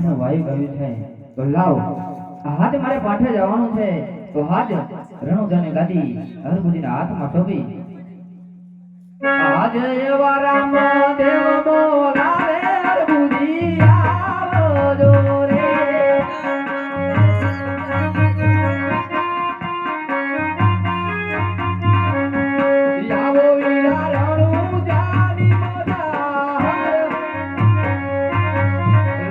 પાઠનું વાયુ ગયું છે તો લાવ હાથ મારે પાઠે જવાનું છે તો હાથ રણુજાની ગાદી હરભુજીના હાથમાં સોંપી આજ એવા રામ દેવ બોલાવે હરભુજી આવજો રે આવો વીરા રણુજાની મદાર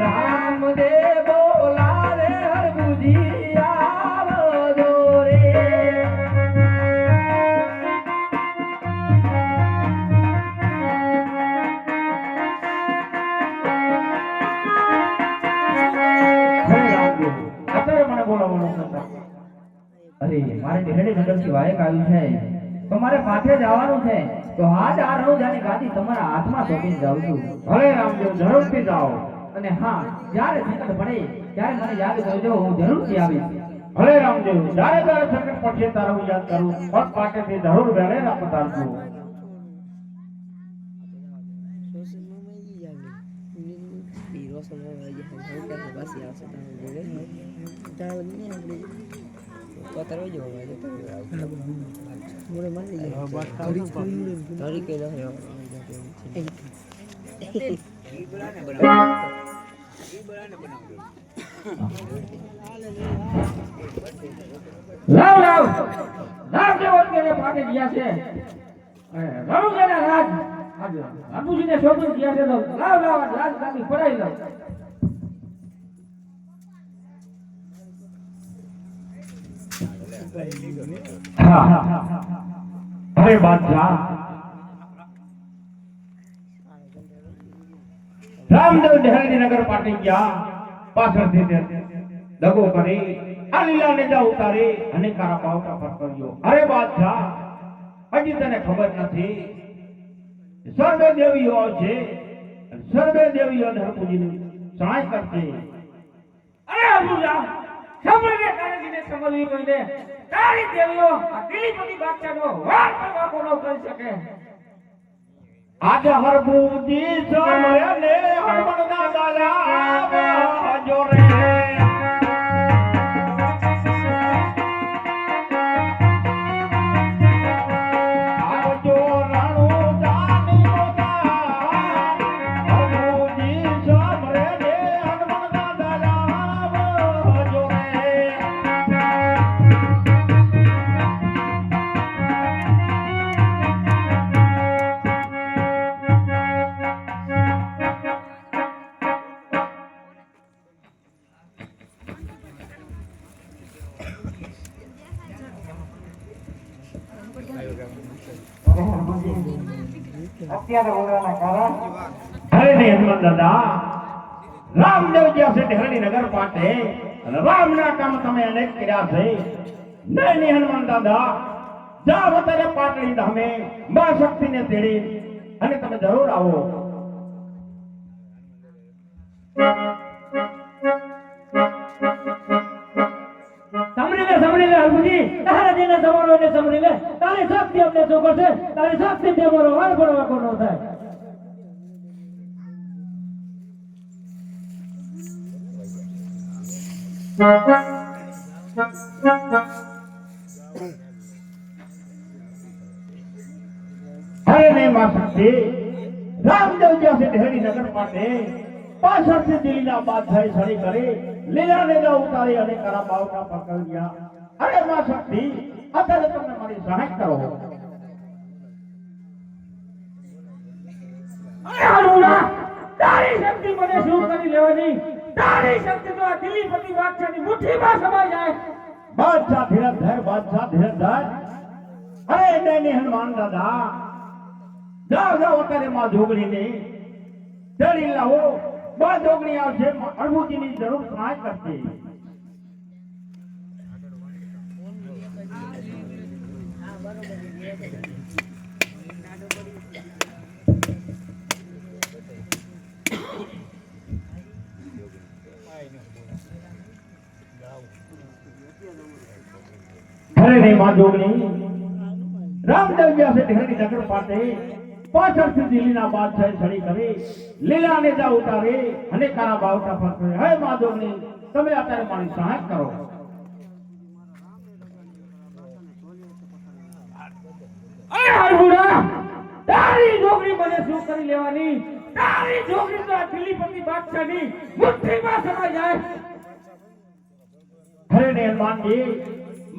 રામ દેવ બોલાવે હરભુજી આવજો રે અરે મારે ઢેડી નગરથી વાયક આવ્યું છે તો મારે પાછે જવાનું છે તો આજ આ રણુજાની ગાદી તમારા હાથમાં સોંપીને જાઉં છું. ભલે રામદેવ જરૂરથી જાઓ. અને હા જ્યારે સંકટ પડે ત્યારે મને યાદ કરજો હું જરૂરથી આવીશ. ભલે રામદેવ જ્યારે તારે સંકટ પડશે તારે હું યાદ કરું પગ પાટેથી જરૂર વેળે પધારજો. લાવ લાવ લાવ કેવો કે પાટે ગયા છે રણુજાના રાજ આજ બાપુજીને સોંપી ગયા છે તો લાવ લાવ રાજ ગાદી પડાઈ લાવ. અરે બાદશાહ રામદેવ ઢેલની નગર પાટી ગયા પાછળથી દગો કરી આ લીલા નેજા ઉતારી અને કારા પાવટા પર કર્યો. અરે બાદશાહ હજી તને ખબર નથી સર્વે દેવીઓ આવશે સર્વે દેવીઓ હરભુજીની સહાય કરશે. અરે અબુજા સાંભળીને તારેજીને સમજવી જોઈએ તારી દેવીઓ આ દિલીપતિ બાદશાહનો વાર કરવા કોનો કરી શકે. આજે હરભુજી સમરે ને હરમણના દાદા જોરે અત્યારે બોલવાના કારણ અરે ને હનુમાન દાદા રામદેવ જ્યાં છે ઢેરણી નગર પાટે અને રામના કામ તમે અનેક કર્યા છે. નહીં હનુમાન દાદા જાવ અત્યારે પાટડી ધામે મા શક્તિને તેડી અને તમે જરૂર આવો. સમરી લે હરભુજી તારા જેને સમરો ને સમરી લે તારી શક્તિ અમને શું કરશે તારી શક્તિ તે મારો વાર પડવા કોનો થાય. અરે ને મા શક્તિ રામદેવ જ્યાં છે ઢેરણી નગર પાટે પાછળથી દિલ્હીના બાદશાહી સળી કરી લીલા નેજા ઉતારી અને કરા બાવટા પકડી ગયા. અરે મા શક્તિ અત્યારે તમે મારી સહાય કરો. અરે હનુમાન તારી શક્તિ મને શું કરી લેવાની તારી શક્તિ તો આ દિલીપતિ બાદશાહની મુઠ્ઠીમાં સમાઈ જાય. બાદશાહ ધીરજ ધર બાદશાહ ધીરજ ધર. અરે નહીં હનુમાન દાદા જાઓ જાઓ અત્યારે માં જોગણીને તેડી લાવો. માં જોગણી આવશે હરભુજીની જરૂર સહાય કરશે. અરે નહીં માં જોગણી રામદેવ જ્યાં છે ઢેરણી નગર પાસે પાછળથી દિલ્હીના બાદશાહે છડી કરી લીલાને જા ઉતારી અને કારા બાવટા ફરકે હે માધવની તમે અત્યારે મારી સહાય કરો. અરે હરભુડા, તારી છોકરી મને શું કરી લેવાની? તારી છોકરી તો આ દિલ્હીપતિ બાદશાહની મુઠ્ઠીમાં સમાઈ જાય. હરે ને હનુમાનજી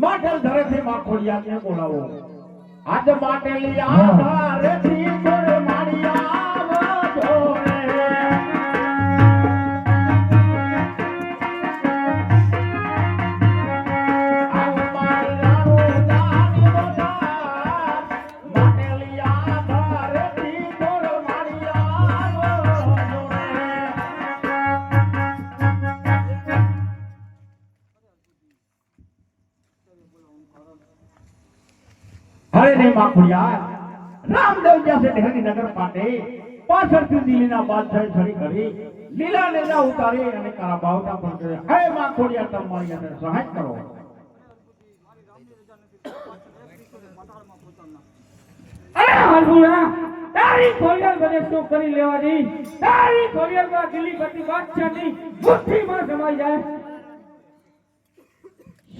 માટેલ ધરેથી માં ખોડિયાને બોલાવો. આજ માટેલિયા ધરેથી જોડે માળિયા જોડે હરે ને માં ખોડિયાર રામદેવ જैसे ઢેરી નગર પાટે પાછળથી દિલ્હીના બાદશાહે છડી કરી લીલાને જા ઉતારી અને કારા બાવટા પર કરે હે માં ખોડિયાર તમે મારી અંદર સહાય કરો. અરે હરભુડા, તારી ખોડિયાર મને શું કરી લેવાની? તારી ખોડિયારમાં દિલ્હીપતિ બાદશાહની મુઠ્ઠીમાં સમાઈ જાય.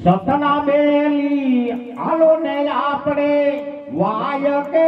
સતના બેલી હાલો ને આપણે વાય કે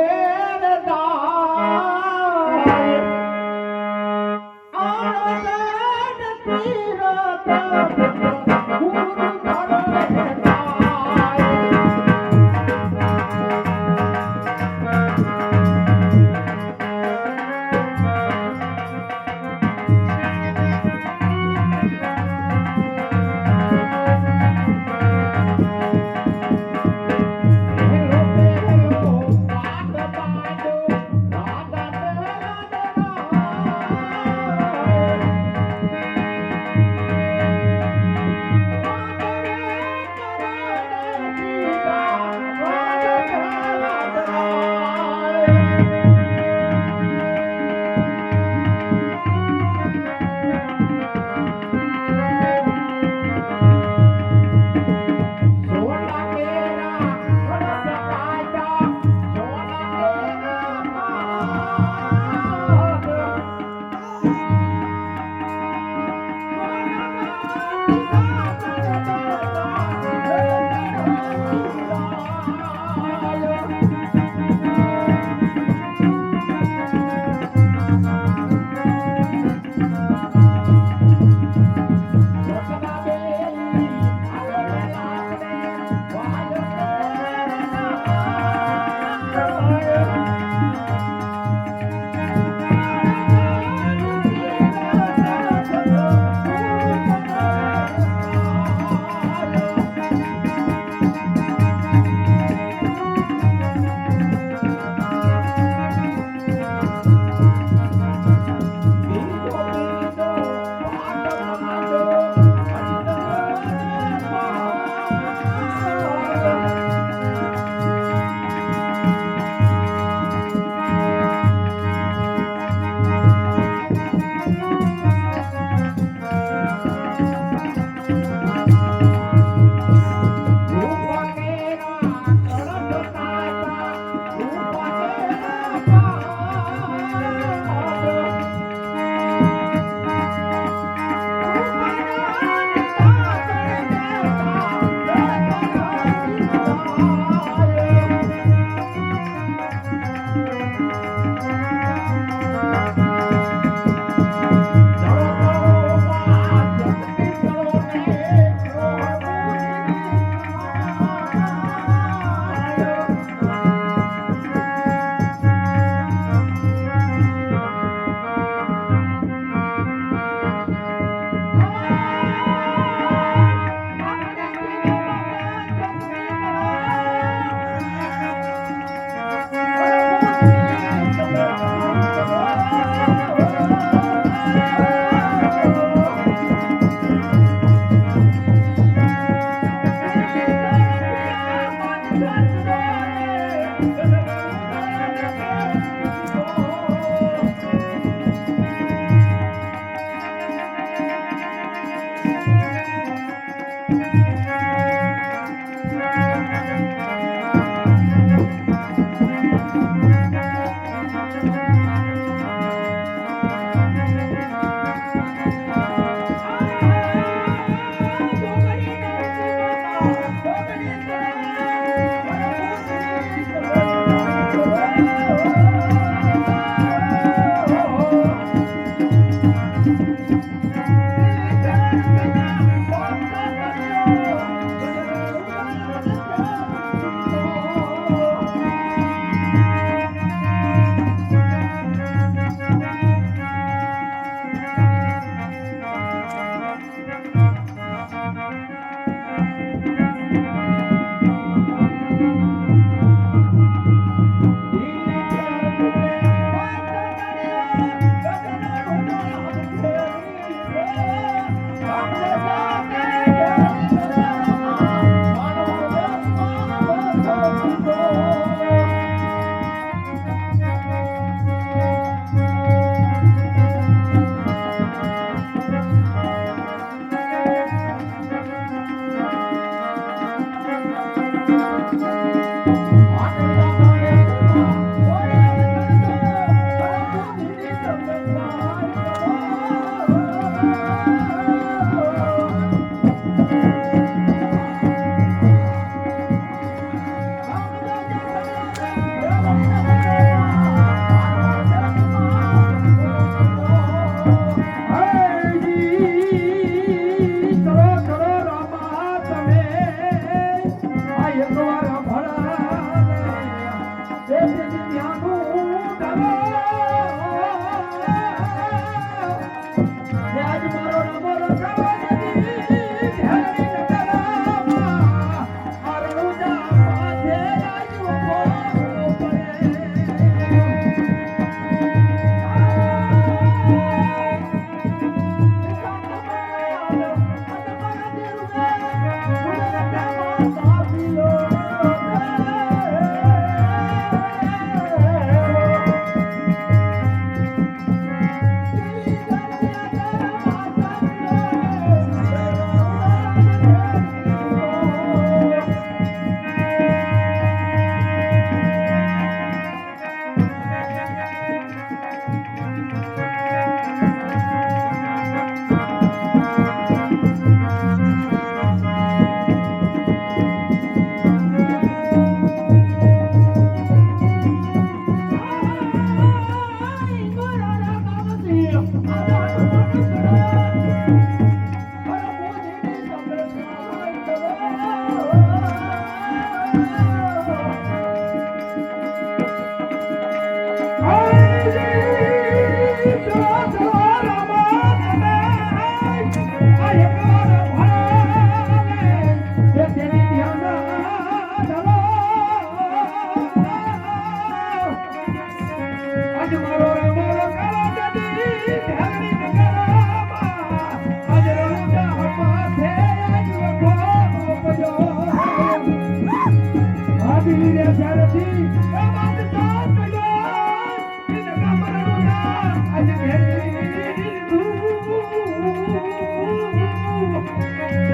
ધરતી એ બાદશાહ કયો ઇન કમરનુના અજ ઘેરી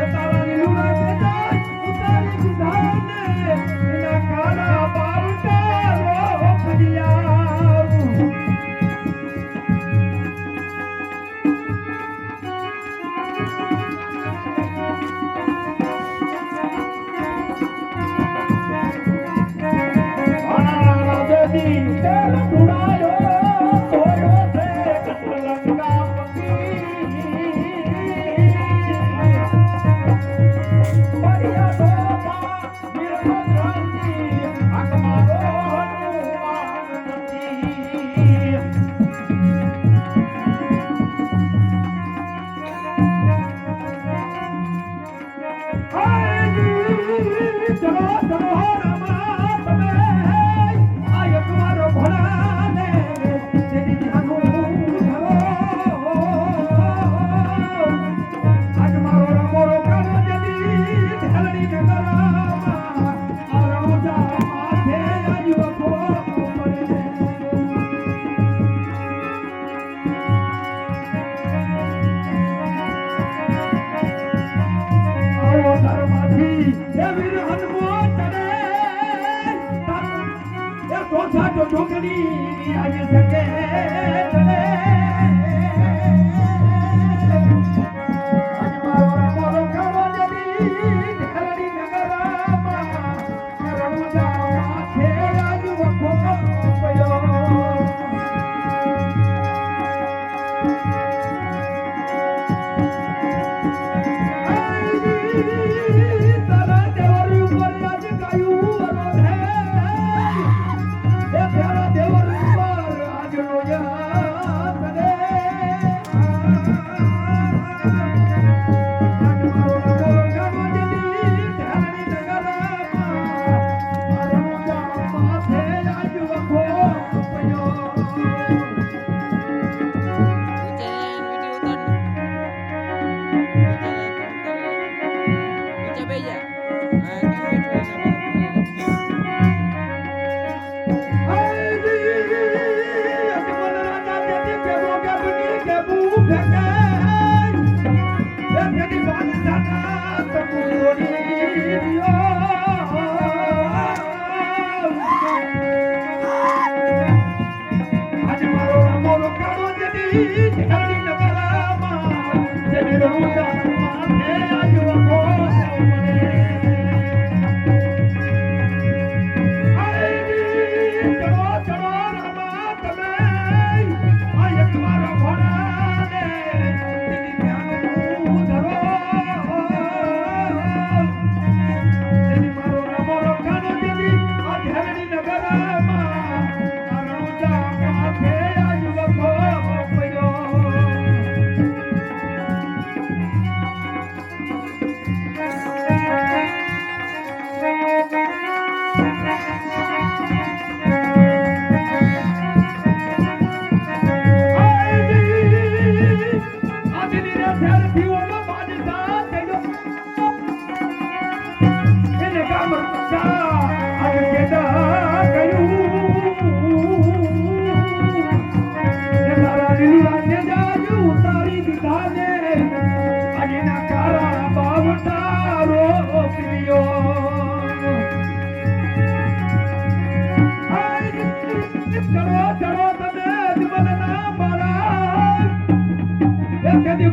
તારા લીલુડા કે જાય ઉતારી સુધાને એના કાળા બાવટા રો ફરિયા ઢોકળી આજે સકે ચલે આજ મારો રામો કાવો જડી ધરણી નગરમાં રણુજા માથે આજ વખો પડ્યો તારા દેવરી ઉપર આજ ગાયું વરોધે પ્યારા દેવર ઉપર આજનો યાદ રે આજ મારો નમો ગામો જડી ધરણી નગરમાં રણુજા માથે આજ વખો પડ્યો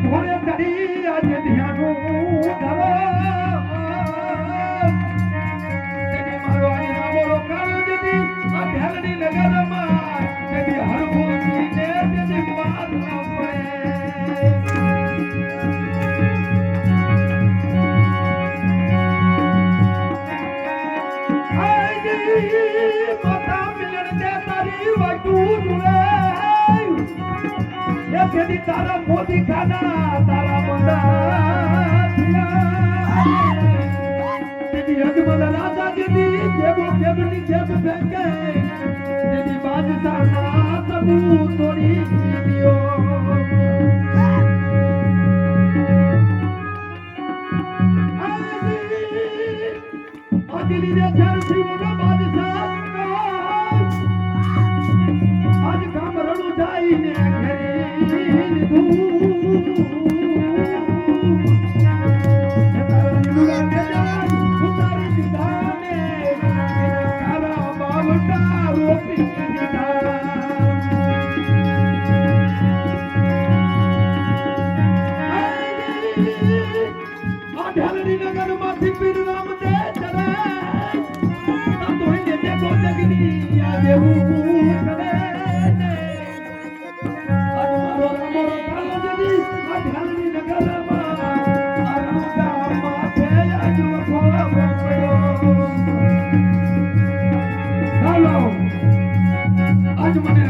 ઘોડે ચડી આજે ધ્યાનું ધરો મારો આજે નામો કાળો જતી આ ભેલડી નગરમાં તેથી હરભૂમિ ને તેથી મારવા પડે માતા મિલન દે તારી વાટું જુએ તેથી તારા મોદી ખાના તારા બંદા તેથી અજમલ રાજા જેથી જેબો કેબની જેબ ફેંકે તેથી બાદશાહના તબુ તોડી દીધો આદિલી રે ચાર શિવનો બાદશાહ ઢાલડી નગર માંથી પીર રામ દે ચડે આ તો એને દેખો જગની આ દેવું કરે આજ મારો તમારો ઢાલડી આ ઢાલડી નગરમાં આ રૂડા માથે આજ વખો પડ્યો હાલો આજ મને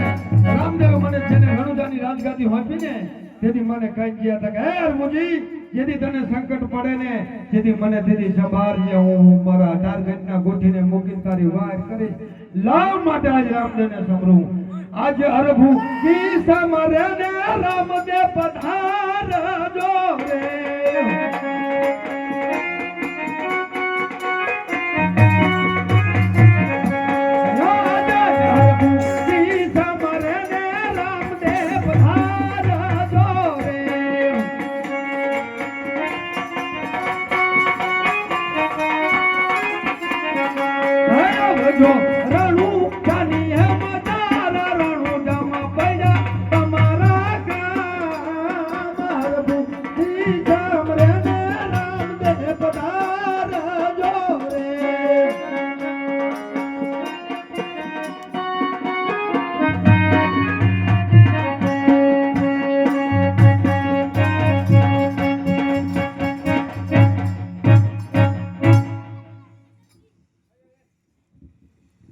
રામદેવ મને જેને રણુજાની રાજગાદી હોપી ને તેથી મને કહી ગયા હતા કે હે હરમુજી જેથી તને સંકટ પડે ને જેથી મને તેથી સંભાળજે હું મારા 18 ગંટના ગોઠીને મૂકીને તારી વાર કરીશ લાવ માટે આજ રામદેવને સંભળું આજ અરભુ કી સમરે ને રામદેવ પધાર જો રે જો રણુ જાની હે મજારા રણુ જમા પૈડા તમારા ગામ હરબુ ઈ જામ રે ને રામ દે પધાર જો રે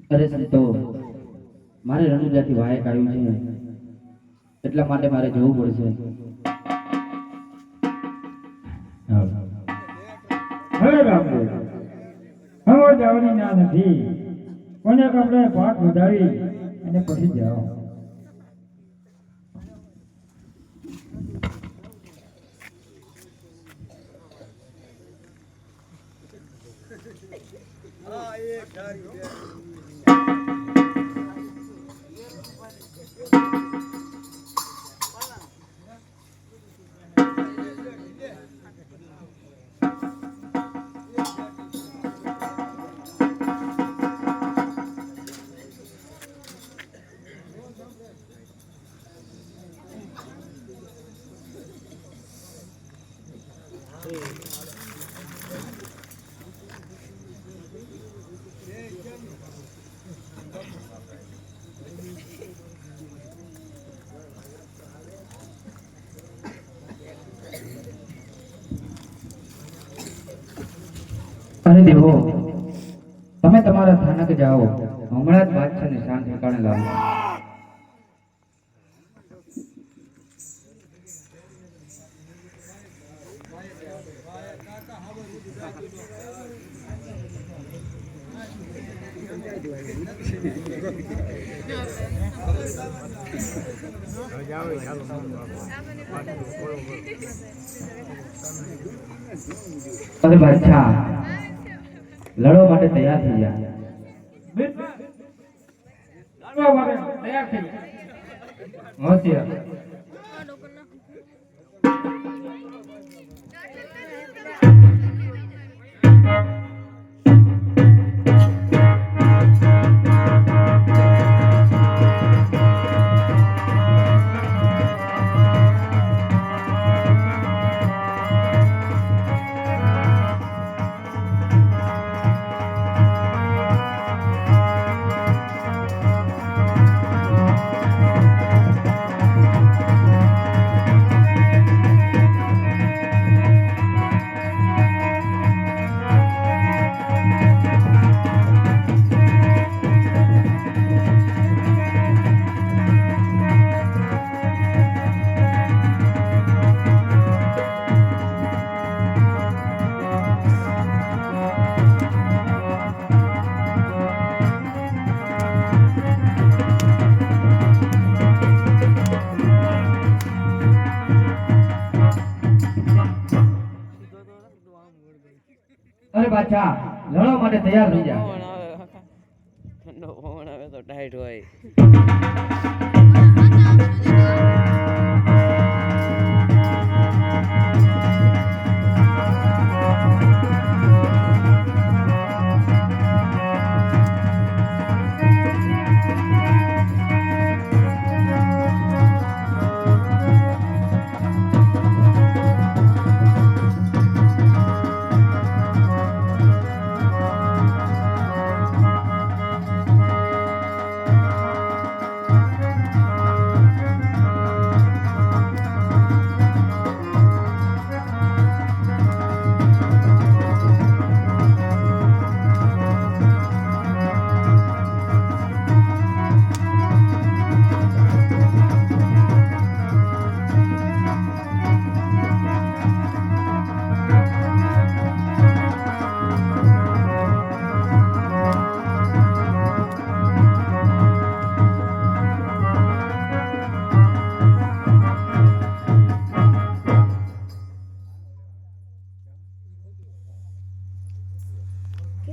અરે સંતો મારે રણુજાથી વાયક આવ્યું છે એટલા માટે મારે જવું પડશે હવે રામદેવ હવે જવાની ના નથી કોને આપણે પાઠ વધારી અને પછી જાઓ અરે દેવો તમે તમારા સ્થાનક જાઓ હમણાં જ બાદશાહને શાંત ઠેકાણે લાવો અરે બાદશાહ લડવા માટે તૈયાર થઈ જા લડવા માટે તૈયાર થઈ હોશિયાર અરે બાદશાહ લડવા માટે તૈયાર થઈ જા ઠંડો પવન આવે તો ટાઈટ હોય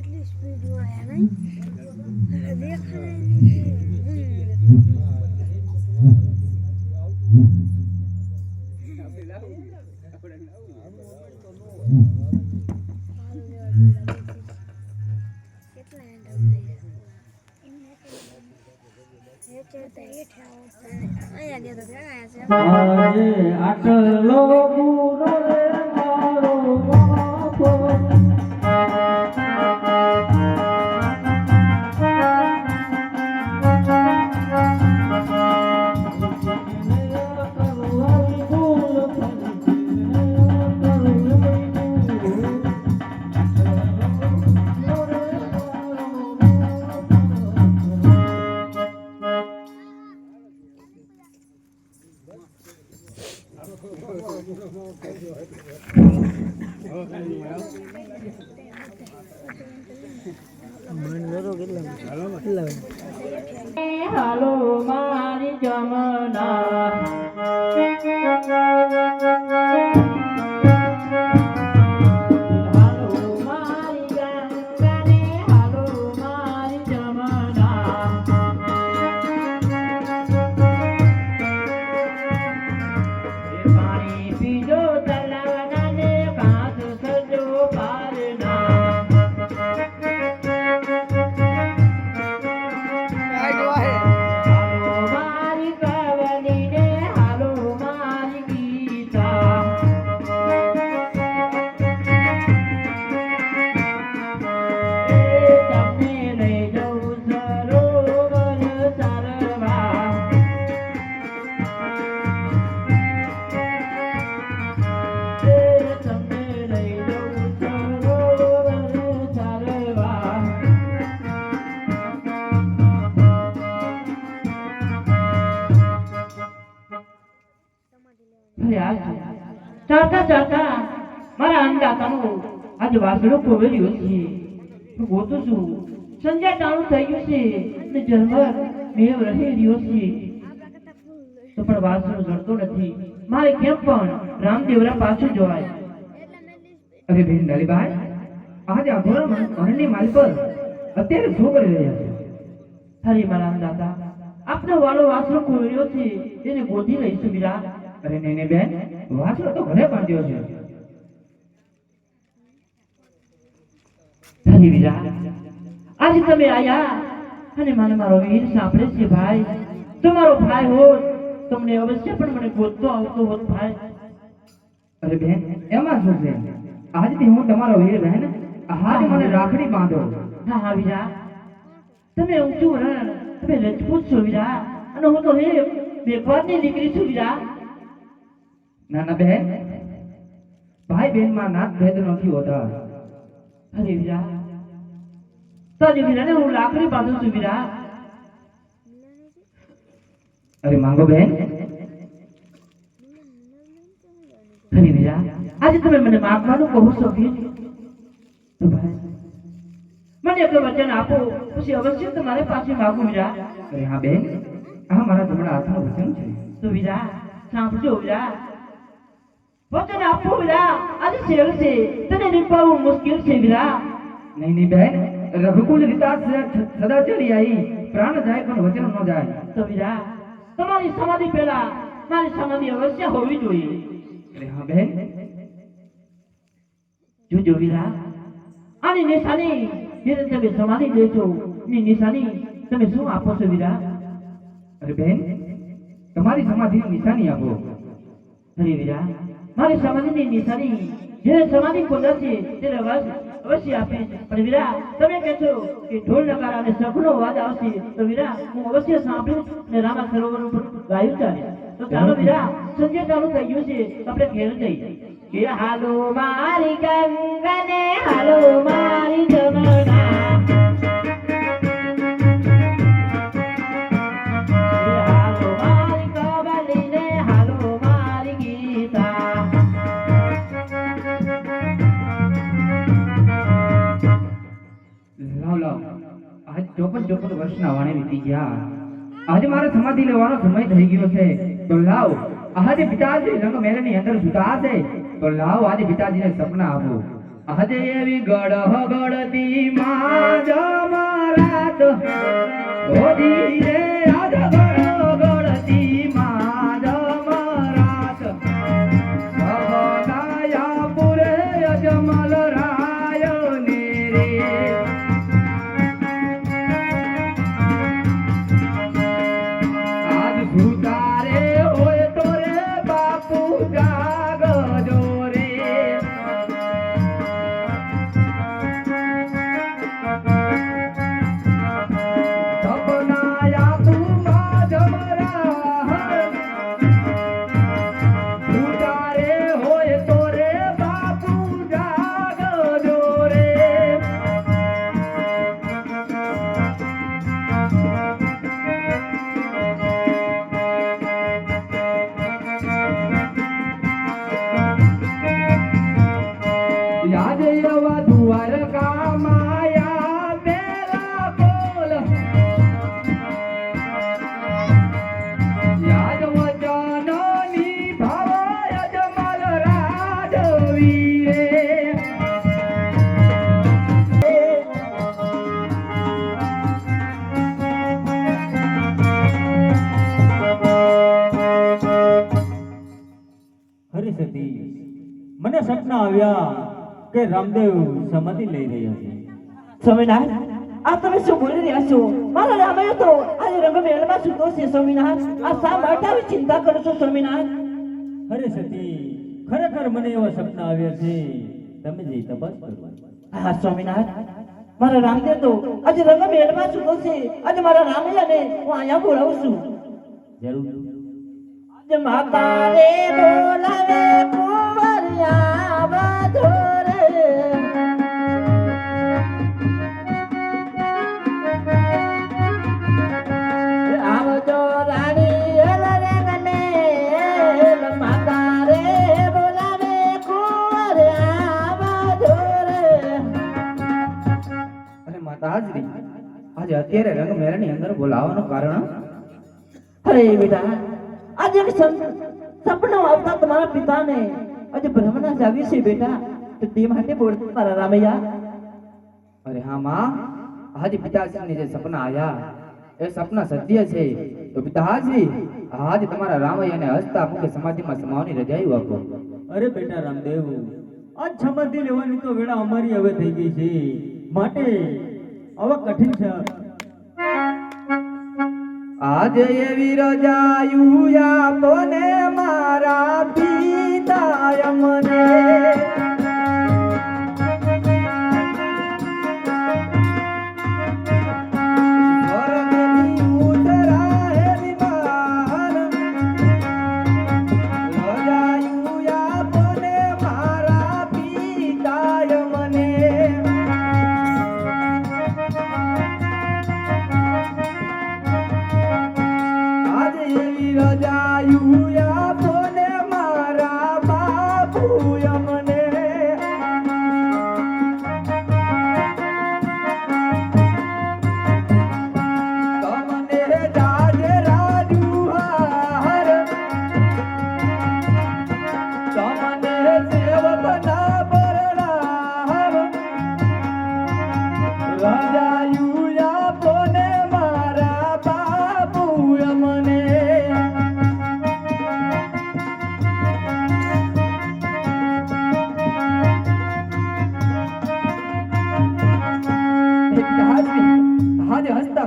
કેટલી સ્પીડમાં આવ્યા નહીં દેખાય નહીં. કેટલા અહીંયા દે તો ભેગા છે. આજે આટલો ગુનો રે મારો બાપો હાલો મારી જમના હાલો મારી ગંગાને હાલો મારી જમના પાણી પીજો તલાવના ને કાંસ સજો પારના હાલો મારી કવલીને હાલો મારી ગીતા તમને લઈ જઉં સરોવર ચાલવા તમને લઈ જઉં સરોવર ચાલવા ચાલતા ચાલતા મારા અંદાતાનું આજે વાસણો ખોવેલ્યો છે હું ગોતું છું સંજ્યા ટાણું થઈ ગયું છે ને જન્મર મેવ રહી રહ્યો છે તો પણ વાસણો જડતો નથી મારે કેમ પણ રામદેવરા પાછું જોવાય અરે બેન ડાલીબાઈ આજે અઘોરા મહલની માલ પર અત્યારે શું કરી રહ્યા છે? હરે મારા અંદાતા આપનો વાલો વાસણો ખોવેલ્યો છે એને ગોતી લઈશું મીરા અરે નહીં બેન વાસણો તો ઘરે બાંધ્યો છે. ધની વીરા આજે તમે આયા અને મને મારો વીર સાંભળે છે ભાઈ તમારો ભાઈ હોત તમને અવશ્ય પણ મને ગોતતો આવતો હોત ભાઈ. અરે બેન એમાં શું છે? આજથી હું તમારો વીર બહેન આજે મને રાખડી બાંધો. હા હા વીરા તમે ઊંચું રણ તમે રજપૂત છો વીરા અને હું તો હે બેકવારની દીકરી છું વીરા. ના ના બેન ભાઈ બહેન માં નાત ભેદ નથી હોતા. અરે વીરા તારી વીરાને હું લાકડી બાંધું છું વીરા. અરે માંગો બેન ધની વીરા આજે તમે મને માગવાનું કહો છો વીર તો ભાઈ મને એક વચન આપો પછી અવશ્ય તમારે પાસે માગું વીરા. અરે હા બેન આ મારા જમણા હાથનું વચન છે. તો વીરા સાંભળજો વીરા વચન આપો વીરા આજે શેર છે તને નિભાવવું મુશ્કેલ છે વીરા. નહીં નહીં બેન રઘુકુલ રીતા સદા ચલી આવી પ્રાણ જાય પણ વચન ન જાય. તો વીરા તમારી સમાધિ પહેલા મારી સમાધિ અવશ્ય હોવી જોઈએ. અરે હા બેન જોજો વીરા આની નિશાની જેને તમે સમાધિ લેશો ની નિશાની તમે શું આપો છો વીરા. અરે બેન તમારી સમાધિની નિશાની આપો. અરે વીરા મારી સમાધિની નિશાની જેને સમાધિ ખોદાશે તેને અવશ્ય આપીશ. પણ વીરા તમે કહેશો કે ઢોલ નગારા અને શંખનો અવાજ આવશે તો વીરા હું અવશ્ય સાંભળીશ અને રામા સરોવર ઉપર ગાયું ચાલે. તો ચાલો વીરા સંજય ચાલુ થઈ ગયું છે આપણે ઘેર જઈએ. કે હાલો મારી ગંગાને હાલો મારી જમના હાલો મારી કબલીને હાલો મારી ગીતા. લાવ લાવ આજ 54 વર્ષના વાણે વીતી ગયા. આજે મારે સમાધિ લેવાનો સમય થઈ ગયો છે. તો લાવ આજે પિતાજી રંગ મહેલની અંદર સુતા છે તો લાવ આજે પિતાજીને સપના આપો. આજે એવી ગળતી માં જમરાત ગોદી રે આજ ગળતી માં જમરાત ભવનાયા પુરે અજમલ રાય ને રે આજ સુતારે હોય તો રે બાપુ જાગજો રે સપનાયા પુમા જમરા સુતારે હોય તો રે બાપુ જાગજો રે યાદ એવા દ્વારકા માયા મેરા બોલ યાદ વચનની ભાવાય જમલ રાજવીરે હરી સતી મને સપના આવ્યા કે રામદેવ સમાધિ લઈ રહ્યા છે. સ્વામિનારાયણ આ તમે શું બોલી રહ્યા છો? મારો રામાયણ તો આજે રંગમેળમાં સૂતો છે સ્વામિનારાયણ. આ શા માટે આવી ચિંતા કરો છો સ્વામિનારાયણ? અરે સતી ખરેખર મને એવા સપના આવ્યા છે, તમે જઈ તપાસ કરો. હા સ્વામિનારાયણ મારા રામદેવ તો આજે રંગમેળમાં સૂતો છે. આજે મારા રામૈયાને હું અહીંયા બોલાવું છું. જરૂર. આજે માતા રે બોલાવે કુંવરિયા વધો રે આવજો રાણી એલ રેંગને માતા રે બોલાવે કુંવરિયા વધો રે. અને માતા હાજરી આજે અત્યારે રંગમેળાની અંદર બોલાવવાનું કારણ અરે બેટા આજે એક સપનું આવતા તમારા પિતાને આજે બ્રહ્મના જાવી છે બેટા, તો તે માટે બોલતા મારા રામૈયા. અરે હા માં, આજે પિતાશ્રીને જે સપના આયા એ સપના સત્ય છે. તો પિતા હાજરી આજે તમારા રામૈયાને હસતા મુખે સમાધિમાં સમાવવાની રજાયું આપો. અરે બેટા રામદેવ, આજ સમાધિ લેવાની તો વેળા અમારી હવે થઈ ગઈ છે, માટે હવે કઠિન છે. આજે એવી રજાયું આપો ને મારા પિતા મને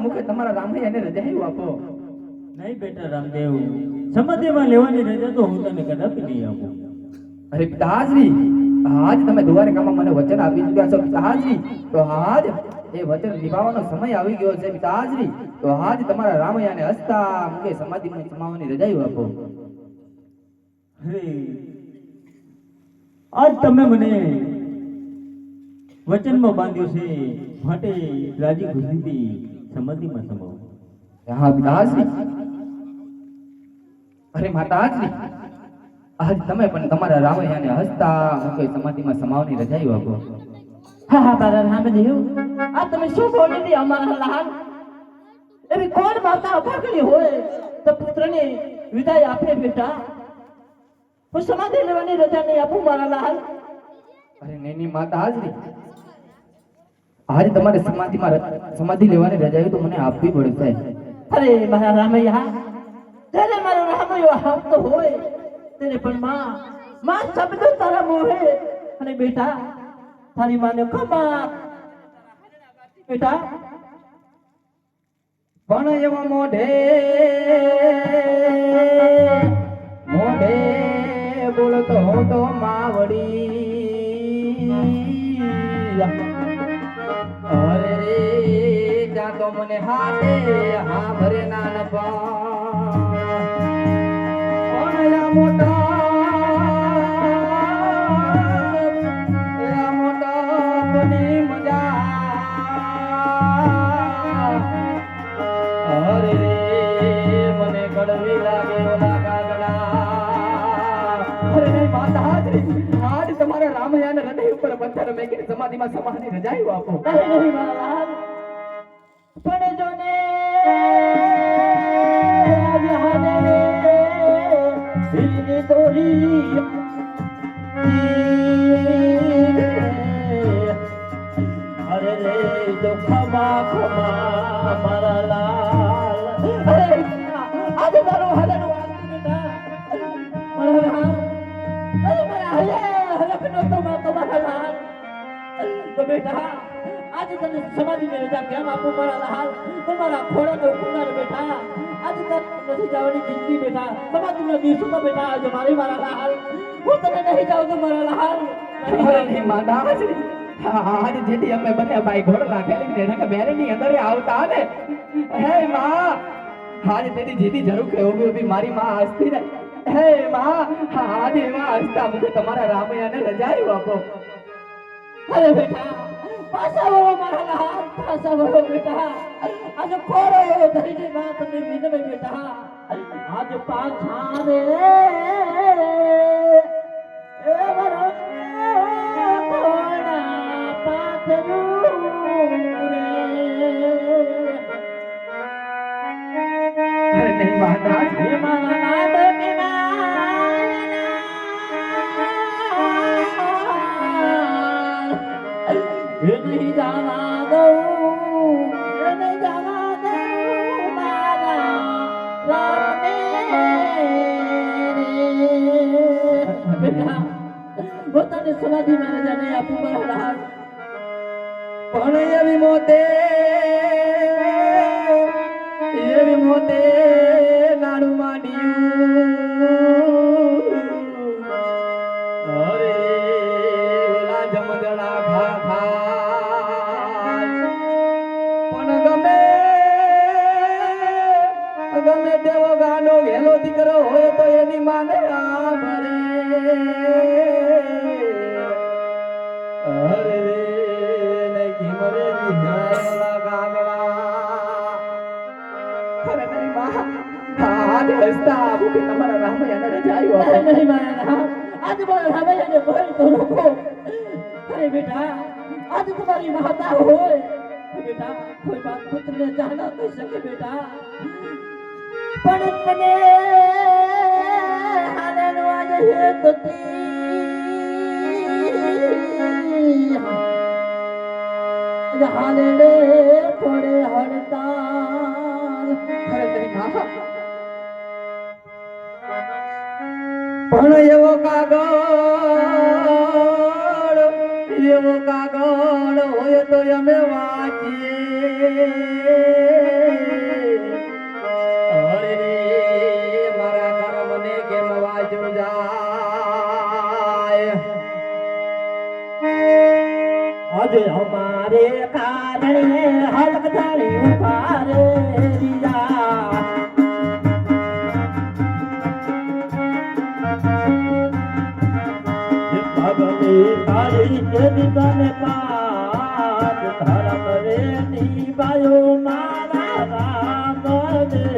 મુખે તમારા રામૈયાને રજાયું આપો. નહીં બેટા રામદેવ, સમાધિમાં લેવાની રજા તો હું તને કદાપી નહીં આપું. અરે પિતા હાજરી આજ તમે દ્વારકામાં મને વચન આપી ચૂક્યા છો પિતા હાજરી, તો આજ એ વચન નિભાવવાનો સમય આવી ગયો છે પિતા હાજરી. તો આજ તમારા રામૈયાને હસતા મુખે સમાધિમાં સમાવવાની રજાયું આપો. અરે આજ તમે મને વચનમાં બાંધ્યો છે, માટે રાજી ખુશીથી સમાધિમાં સમાવો. હા પિતા હાજરી. અરે માતા હાજરી આજ તમે પણ તમારા રામૈયાને હસતા મુખે સમાધિમાં સમાવવાની રજાયું આપો. હા હા તારા રામદેવ, આ તમે શું બોલી હતી અમારા લાલ? એવી કોણ માતા અભાગણી હોય તો પુત્રને વિદાય આપે બેટા? હું સમાધિ લેવાની રજા નહીં આપું મારા લાલ. અરે નહીં માતા હાજરી, આજે તમારે સમાધિ લેવાની રજા તો મને આપવી પડશે. અરે મારા રામૈયા, ત્યારે મારો રામૈયો આવતો હોય ત્યારે પણ માં શબ્દો તારા મોહે. અને બેટા તારી માને ખમા બેટા પણ એવો મોઢે બોલતો તો માવડી, અરે રે ત્યાં તો મને હાથે હા ભરે નાન પણ મોટા બની મજા. અરે રે મને કડવી લાગે ઓલા કાગડા. અરે નહીં માતા હાજરી, આજ તમારા રામૈયાને હૃદય ઉપર પથ્થર મેકીને સમાધિમાં સમાધિ રજાયું આપો. નહીં મારા લાલ, પણ જો ને આજ હાલે હિલની દોરી અરે રે જો ખમા મારા લાલ. અરે આજે તારો હાલેલું વાંચું બેટા મારા લાલ. અરે મારા હલફનો તો મારા લાલ. તો બેટા આજે તને સમાધિની રજા કેમ આપું મારા લાલ? તમારા ખોળાનો કુંડાર બેટા, આજે તને નથી જવાની જિંદગી બેટા, સમાધિનો દિવસો તો બેટા આજે મારા લાલ. હું તને નહીં જાઉં તો મારા લાલ. અરે નહીં માતા હાજરી, આજે જેથી અમે બંને ભાઈ ઘોડલા ખેલીને નકે બેરેની અંદર આવતા ને, હે માં આજે તેની જેથી જરૂર કે ઓબી ઓબી મારી માં હસતી ને, હે માં આજે માં હસતા મુકે તમારા રામૈયાને રજાયું આપો. અરે બેટા પાછા વળો મારા લાલ, પાછા વળો બેટા. આજે ખોરો ધરીને માં તમને વિનવે બેટા, આજે પાછા રે એ વરો કોના પાથરું રે. અરે નહીં માતા હાજરી, મારા નાડકે નહીં જાવા દઉં, નહીં જાવા દઉં મારા રામને રે. બેટા પોતાને સમાધિમાં રજા નહીં આપું મારા લાલ. પણ એવી મોતે નાડું માંડ્યું. અરે વેલા જમદડા ખા પણ ગમે તેવો ગાંડો ઘેલો દીકરો હોય તો એની માને આ ભરે. અરે રે ને ઘીમરે નિહાળેલા ગાગડા. અરે નહીં માં આજ હસતા મુકે તમારા રામૈયાને રજાયું આપો. નહીં મારા લાલ, આજે મારા રામૈયાને ભય તો રોકો. અરે બેટા આજે તમારી માતા હોય બેટા, કોઈ બાપ પુત્રને જાના કહી શકે બેટા, પણ તને હાલેલું આજે હેતથી હાલેડે પડે હડતાલ. અરે નહીં માં પણ એવો કાગળ હોય તો અમે વાંચીએ. અરે રે મારા કર્મને કેમ વાંચ્યું જાય. આજે અમારે કારણે હલક જાણી ઉભારે દીયા. ભગની તારી તેની તને પાદ ધરમ રે નિભાયો મારા રામ રે.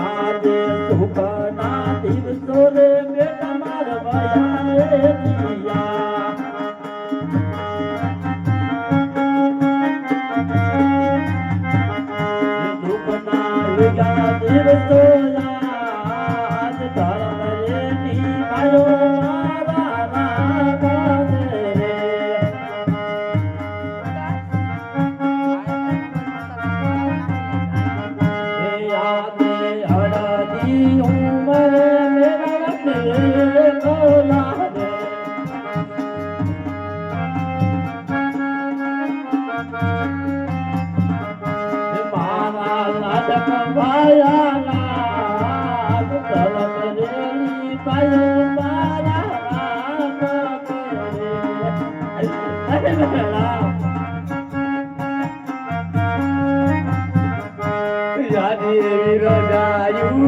આજે સુખના દિવસો રે બેટા મારા વયા રે દિયા. દુઃખના દિવસો ધર્મ રે નિભાયો મારા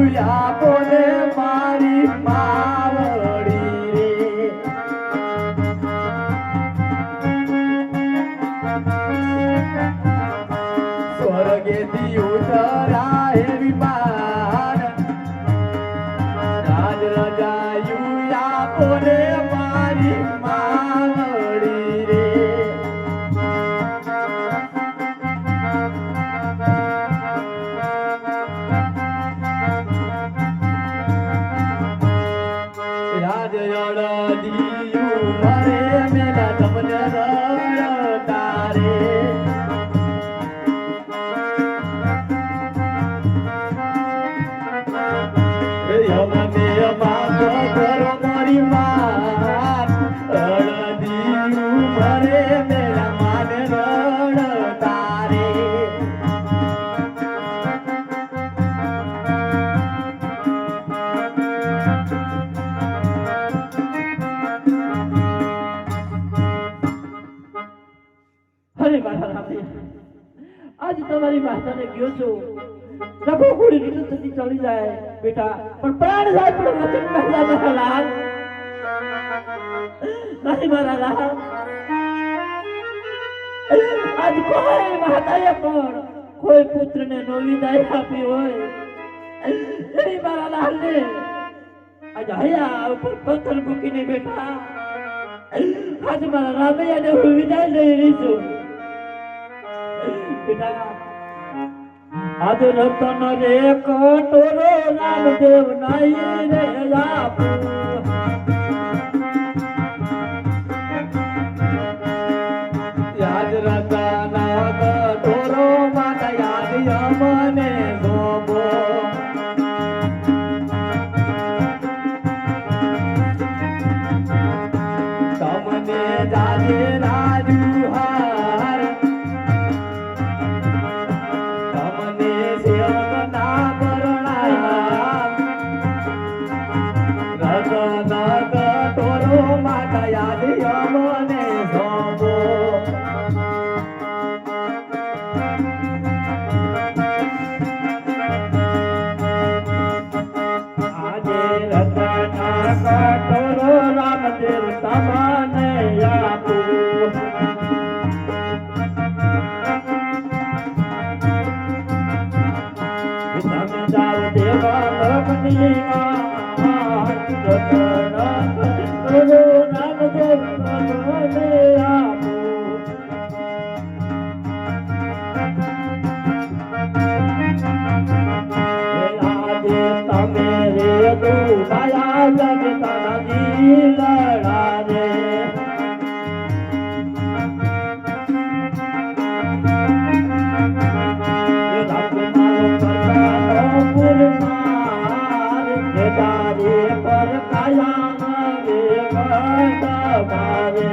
રામ રે મારી માવડી રે સ્વર્ગેથી ઉતરાય વિમાન રાજ રજાયું આપોને મારી માવડી રે રાજ રડાયું મરે મેલા તમને રડતા રે યમને માફ કરો મારી માત રડાયું મરે મેલા માને રડતા રે અરે મારા રામે આજ તમારી માતાને ગયો છો લખો પૂરી રીતે થતી ચડી જાય બેટા પણ પ્રાણ જાય પણ વચન પહેલા મારા લાલ નહીં મારા લાલ આજ કોઈ માતાએ પણ કોઈ પુત્રને નો વિદાય આપી હોય નહીં મારા લાલ ને આજ હૈયા ઉપર પથ્થર મૂકીને બેઠા આજ મારા રામૈયાને હું વિદાય લઈ રહી છું આજ રતન રે કટોરો રામદેવ નાઈ રે આપો યાદ રતન કટોરો માતા યાદ યમને ગોબો તમને જાજે રાજુ હાર રામદેવ તમને આપો તમે જાવ દેવા લોકની રામદેવ તમને આપો તમે રે દુબાયા જગતા લડા રે પર કાયા રે મારે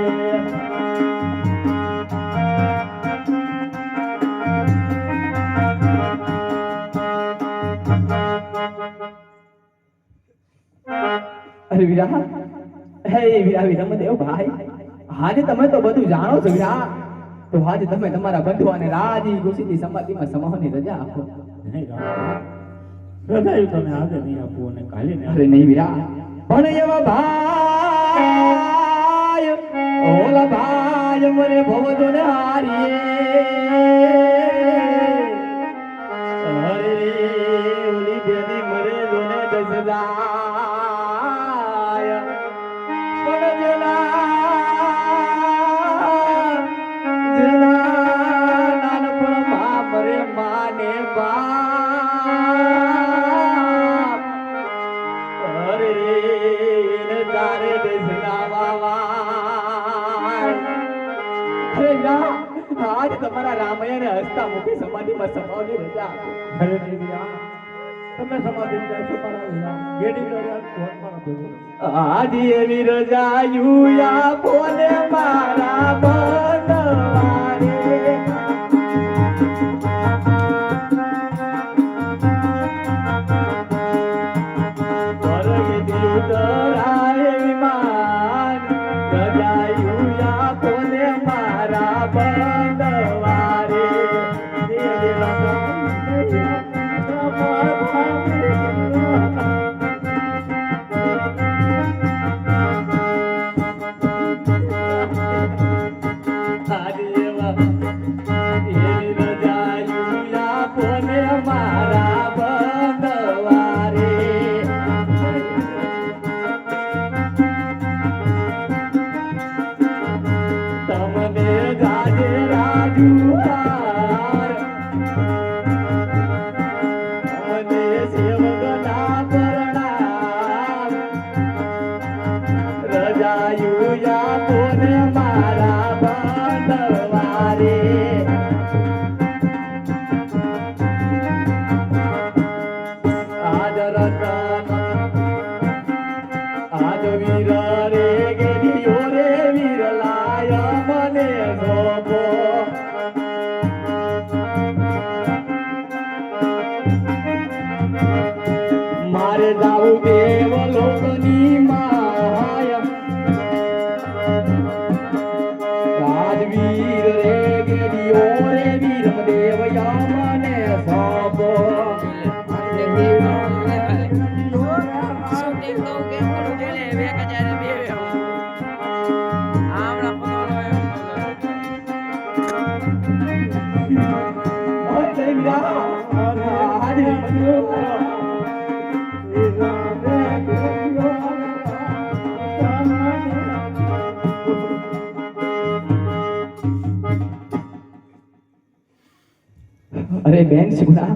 અરે વીરા હે વીરા વીરમદેવ ભાઈ આજે તમે તો બધું જાણો છો વીરા તો આજે તમે તમારા બંધુઓને રાજી ખુશીથી સમાધિમાં સમાવવાની રજા આપો રજાયું તમે આજે નહીં આપો અને કાલે નહીં અરે નહીં વીરા પણ એવા ભાઈ ઓલા ભાઈ મરે ભવજો ને હારીએ અરે ઓલી બેની મરે જોને દસદા અરે ને તારે દેશના વાવા અરે યા આજ તમારા રામૈયાને હસતા મુખી સમાધિમાં સમાવની રજા આપો. અરે દેવ્યા તમે સમાધિ જશો મારા વીરા ગેડી કર્યા કોણ મારા ભેગો આજ એવી રજા યુયા બોલે મારા બનવારે પરગે દીવતરાય વિમાન રજા યુયા બોલે મારા બનવારે મારે જાવું દેવ લોકની માયા રાજવીર રે ગેડીઓ રે વીર દેવ યામને સાબો શૂટિંગ તો કેમ કરું બોલે બે કજારે બે આમણા પકડો અરે બેન શિવના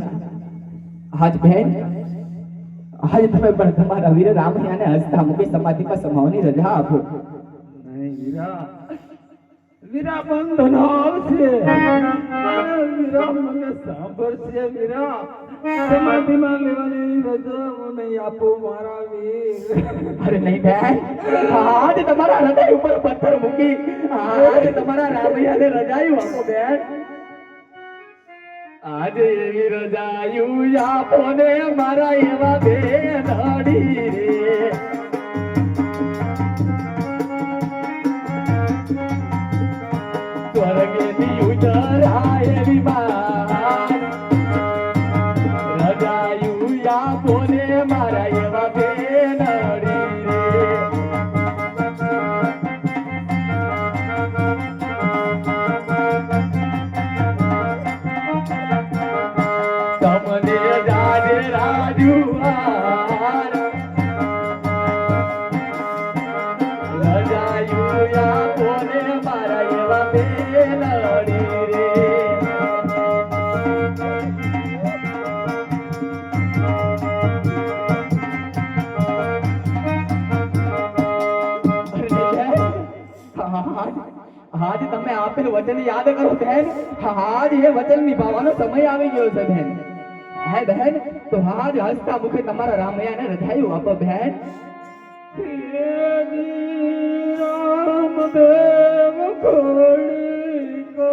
આજ બેન આજ તમે પણ તમારા વીર રામૈયાને હસતા મુખી સમાધિમાં સમાવની રજા આપો. નહીં વીરા વીરા બંધન આવશે વીરા મને સાંભળશે વીરા સમાધિમાં લેવાની રજા મને આપો મારા વીર. અરે નહીં બેન આજ તમારા હૃદય ઉપર પથ્થર મૂકી આજ તમારા રામૈયાને રજાયું આપો બેન. આજે એવી રજાયું આપો ને મારા એવા બેન અડી રે સ્વર્ગેથી ઉતરાય વિમાન રજાયું આપો ને મારા એવા બેન અડી રે તમને જાજે રાજુઆર રજાયું આપો ને મારા એવા બેન અડી રે આજ તમે આપેલ વચન યાદ કરો બેન. આજ એ વચન નિભાવવાનો સમય આવી ગયો છે બેન. હે બહેન તો આજ હસતા મુખે તમારા રામૈયાને રજાયું આપો બહેન. રામદેવ ખોડી કો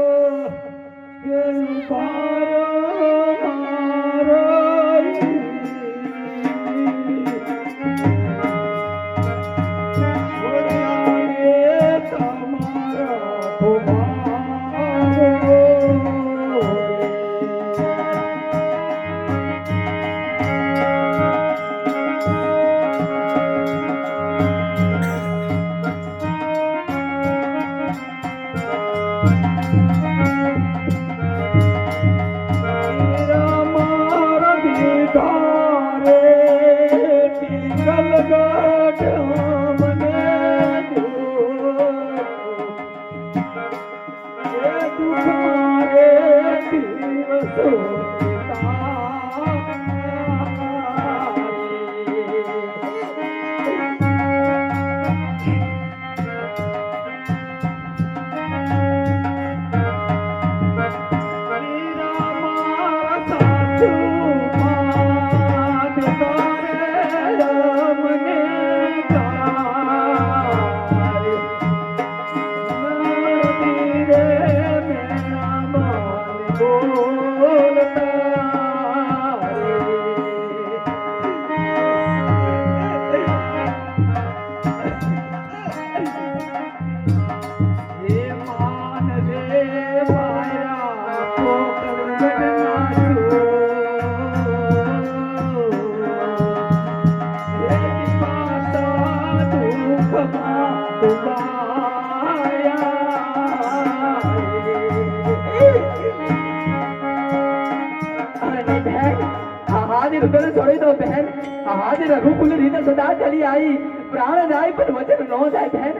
રૂપુલ રીને સદા ચલી આવી પ્રાણ જાય પણ વચન નો જાય બહેન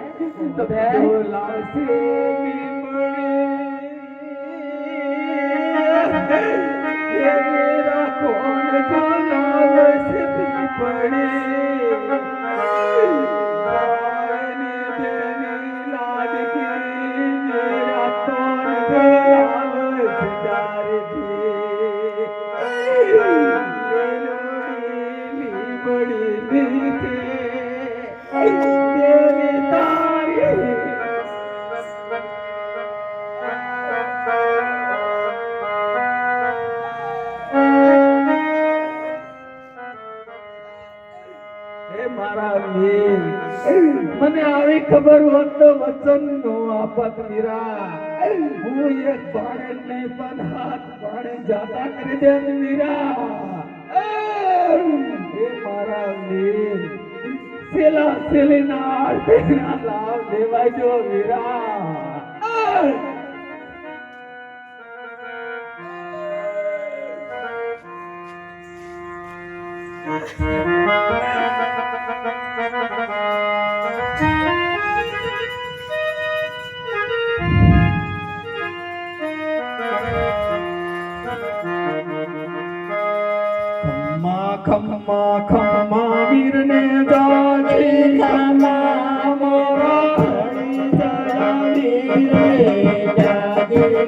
તો બહેન લાવશે ये मेरा कौन जो लालच पीपड़े आने देने लाडकी मेरा कौन जो लालच डार दे मेलोड़ी बड़ी मीठे तेरी तारीफ મને આવી ખબર હોત તો વચન નો આપત વીરા હું એક બાણે નહીં પણ હાથ બાણે જાતા કરી દે વીરા એ મારા વીર સેલા સેલીના આરતીના લાવ દેવાય જો વીરા ખમ્મા ખમ્મા વીરને જાજી ખમ્મા મોરા હરી જરા વીરને જાજી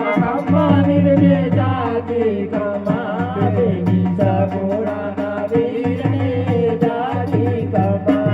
ખમ્મા વીરને જાજી ખમ્મા બેની સગોડાના વીરને જાજી ખમ્મા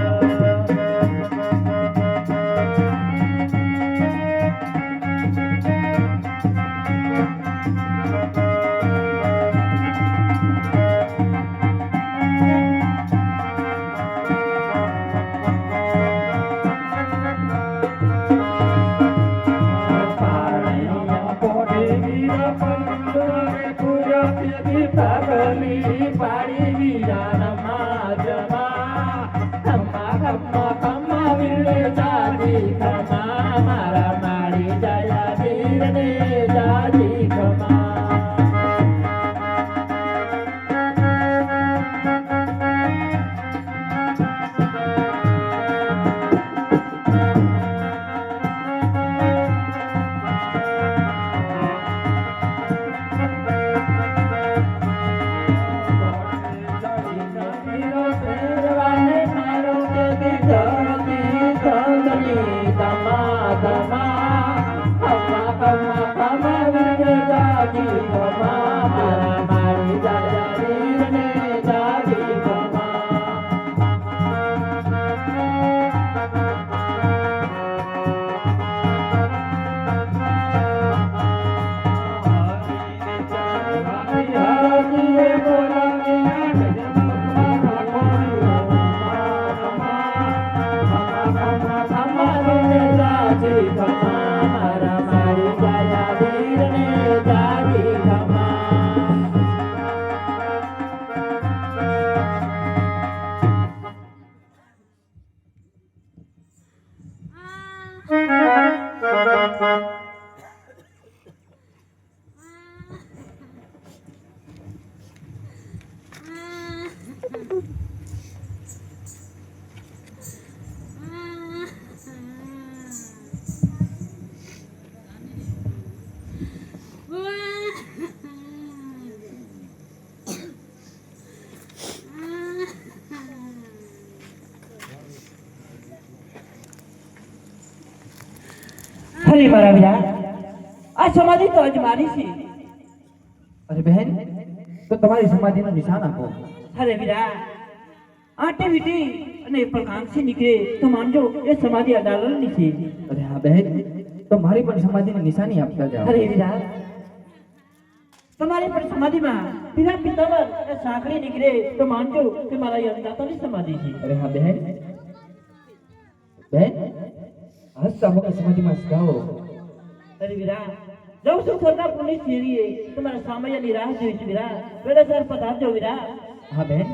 અરે મારા વીરા આ સમાધિ તો જ મારી છે અરે બહેન તો તમારી સમાધિનું નિશાન આપો અરે વીરા આટે વીટી અને પણ કાંસી નીકળે તો માનજો એ સમાધિ અડાલની છે અરે હા બહેન તો મારી પણ સમાધિની નિશાની આપતા જાઓ અરે વીરા તમારી પણ સમાધિમાં પીરા પિતામર એ સાંકળી નીકળે તો માનજો કે મારા યંદાતાની સમાધિ છે અરે હા બહેન બહેન આજ સામુકા સમાધિમાં ગાઓ અરે વીરા જાઉં છું સરકાર પોલીસ શેરીએ તમારા સામૈયાની રાહ જોઈ છે વીરા વેળાસર પધારજો વીરા હા બહેન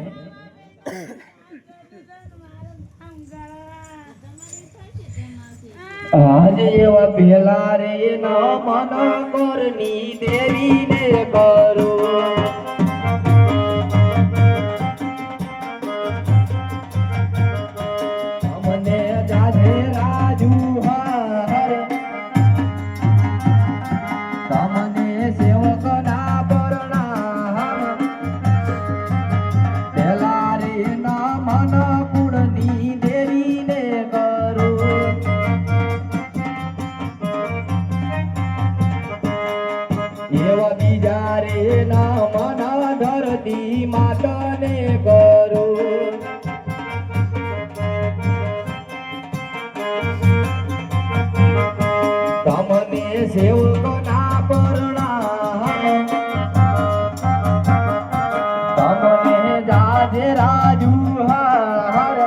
આજ એવા પહેલા રે ના મન કરની દેવીને કરો સેવકોના પરણામ તમને જાજે રાજુ હાર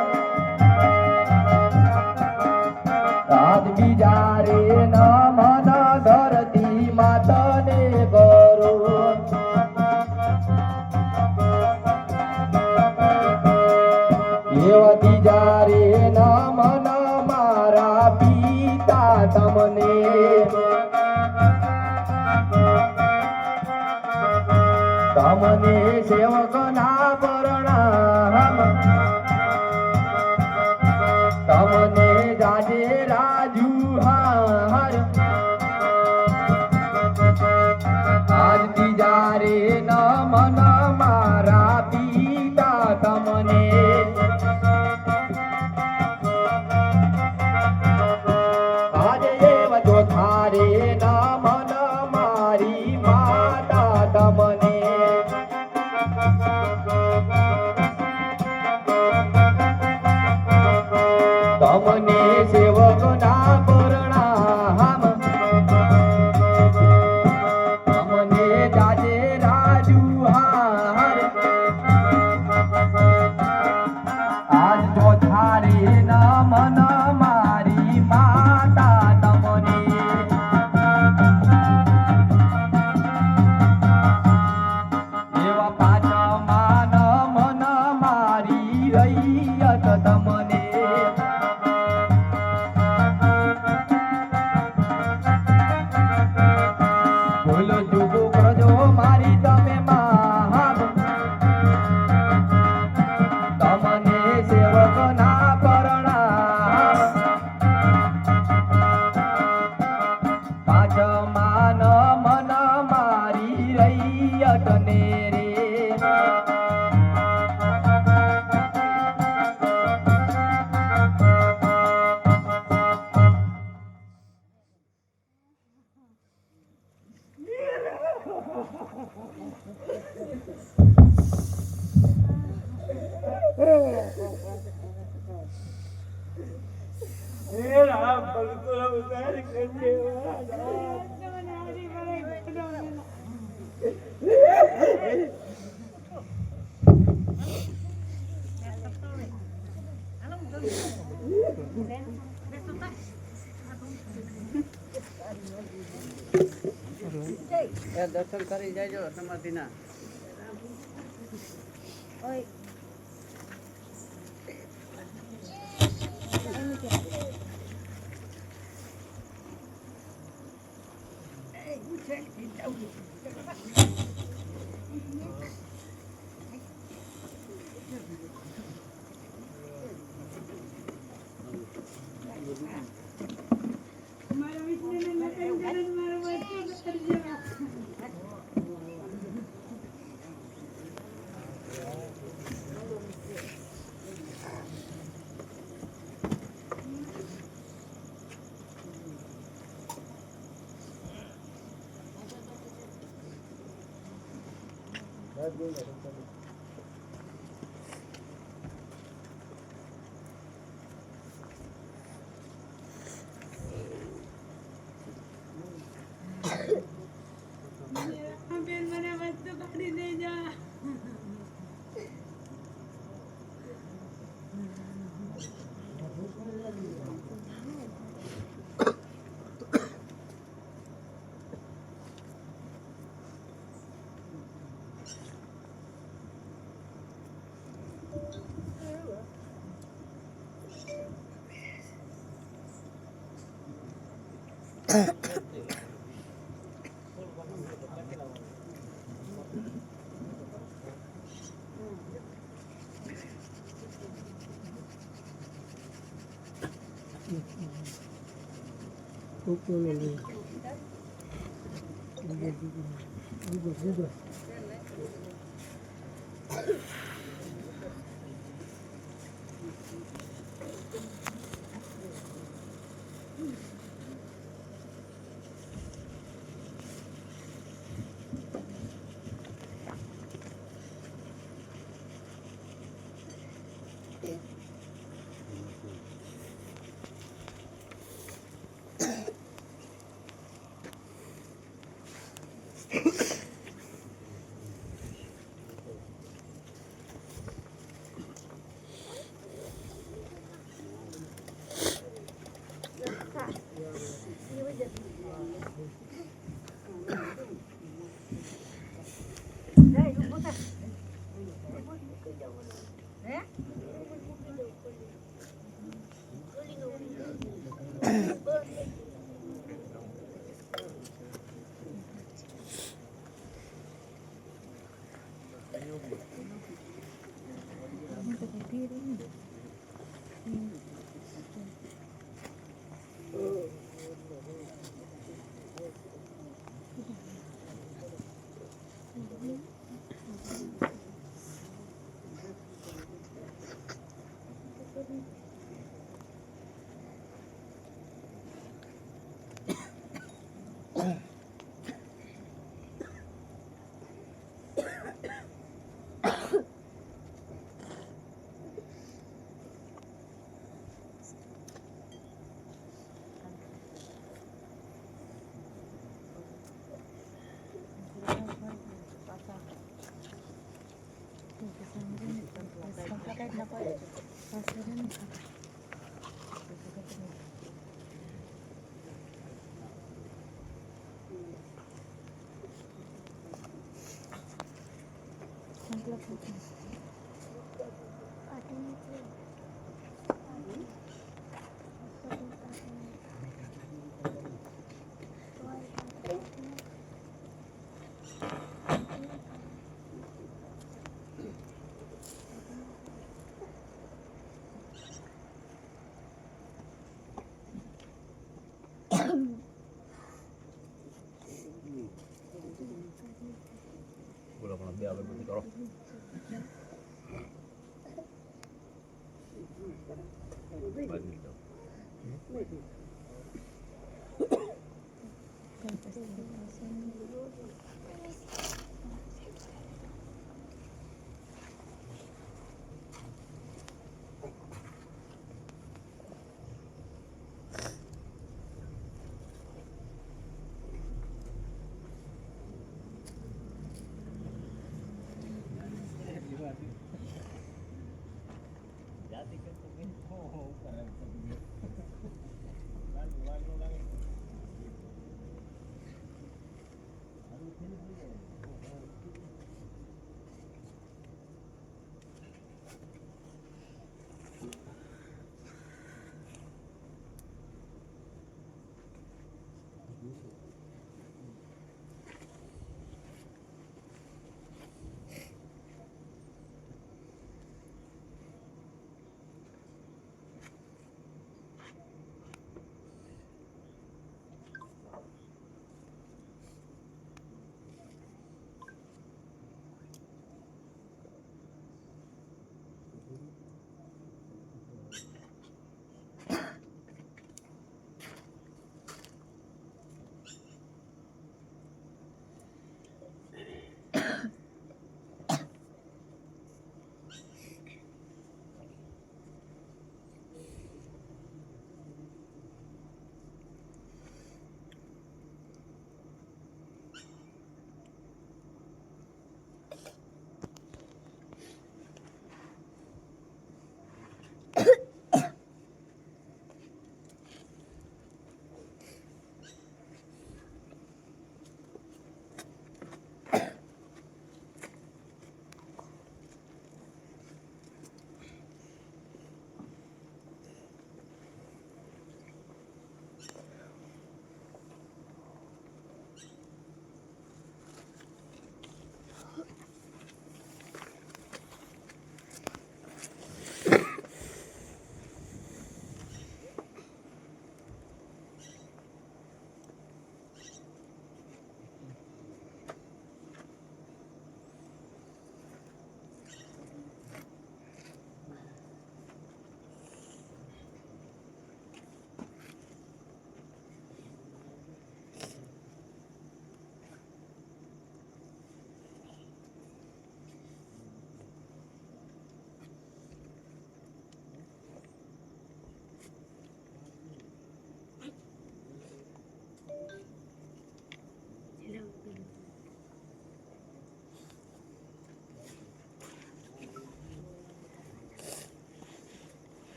રાજ બીજા રે નમન ધરતી માતને કરો એવતી જારે નમન મારા પિતા તમને તમને સેવકના પરણામ તમને જાજે રાજુ હાર આજ બીજા રે નમન મારા પિતા તમને આજે એવ ચોથારે નમન મારી માતા તમને તમને સેવકના પરણામ તમને જાજે રાજુ હાર આજ ચોથારે નમન મારી માતા તમને એવા પાછમાં નમન મારી રૈયત તમને બોલો જુગો કરજો મારી તમે મહાન તમને સેવકના પરણામ પાંચમાં નમન મારી રૈયત ને રે દર્શન કરી જાયજો સમાધિના ઓય બેન મને વસ્તુ કાઢી દેજા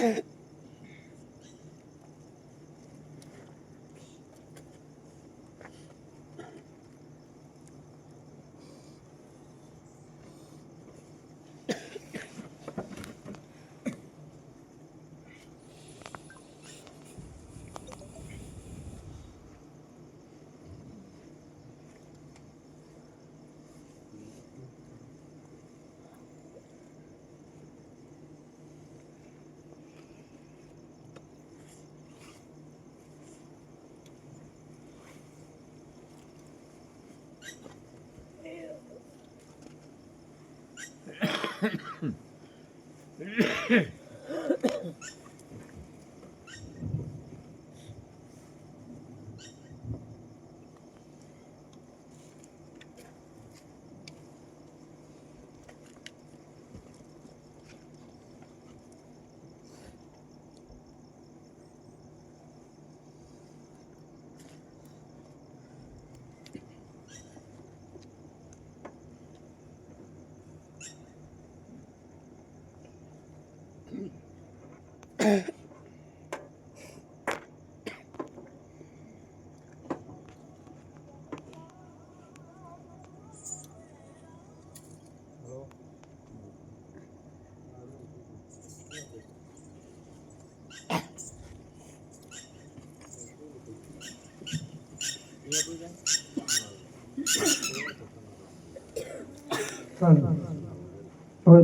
હવે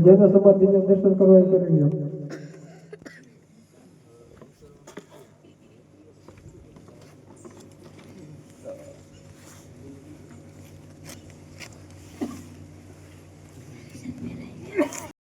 જેને સમાધિને દર્શન કરવા એ કરી લ્યો.